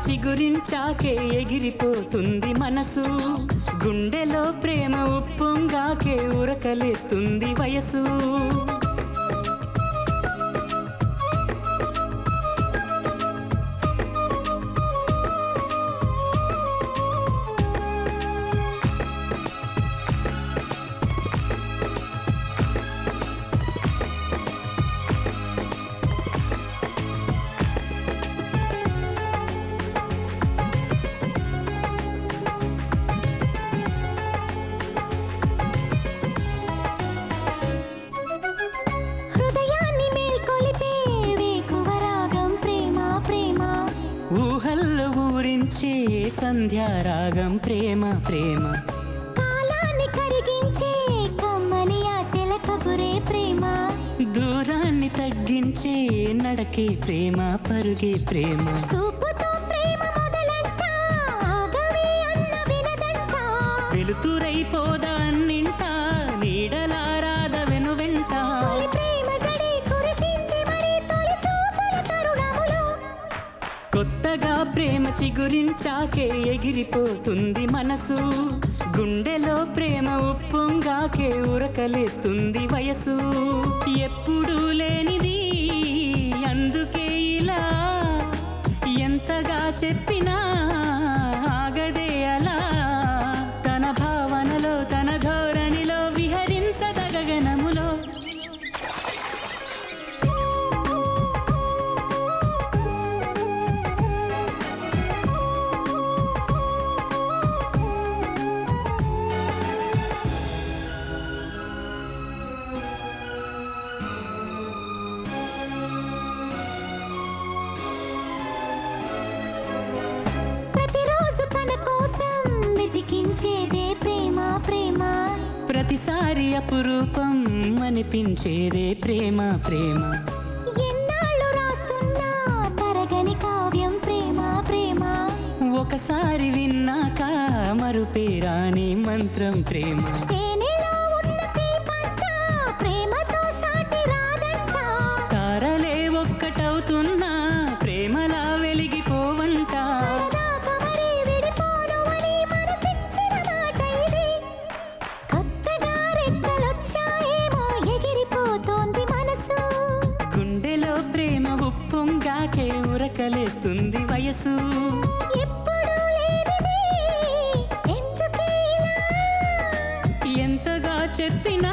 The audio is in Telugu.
చిగురించాకే ఎగిరిపోతుంది మనసు, గుండెలో ప్రేమ ఉప్పొంగాకే ఉరకలేస్తుంది వయసు. ఊహల్లో ఊరించే సంధ్యారాగం ప్రేమ ప్రేమ, కాలాన్ని కరిగించే కమ్మని ఆశల కబురే ప్రేమ, దూరాన్ని తగ్గించే నడకే ప్రేమ పరుగే ప్రేమ. చూపుతో ప్రేమ మొదలంట ఆగవే అన్న వినదంట, వెలుతురైపోదా అన్నింట నీడలారాద వెనువెంట. ప్రేమ జడి కురిసింది మరి తొలి చూపుల తరుణములో, కొత్తగా ప్రేమ చిగురించాకే ఎగిరిపోతుంది మనసు, గుండెలో ప్రేమ ఉప్పొంగాకే ఉరకలేస్తుంది వయసు. ఎప్పుడూ లేనిది అందుకే ఇలా, ఎంతగా చెప్పినా ఆగదే అలా, తన భావనలో తన ధోరణిలో విహరించద గగనములో. ప్రేమ ప్రతిసారి అపురూపం అనిపించేదే ప్రేమ ప్రేమ, ఎన్నాళ్ళు రాస్తున్నా తరగని కావ్యం ప్రేమ ప్రేమ, ఒకసారి విన్నాక మరుపేరాని మంత్రం ప్రేమ. తేనెలో ఉన్న తీపంతా ప్రేమతో సాటి రాదంట, తారలే ఒక్కటవుతున్నా ప్రేమలా వెలిగిపోవంట. గుండెలో ప్రేమ ఉప్పొంగాకే ఉరకలేస్తుంది వయసు. ఎంతగా చెప్పినా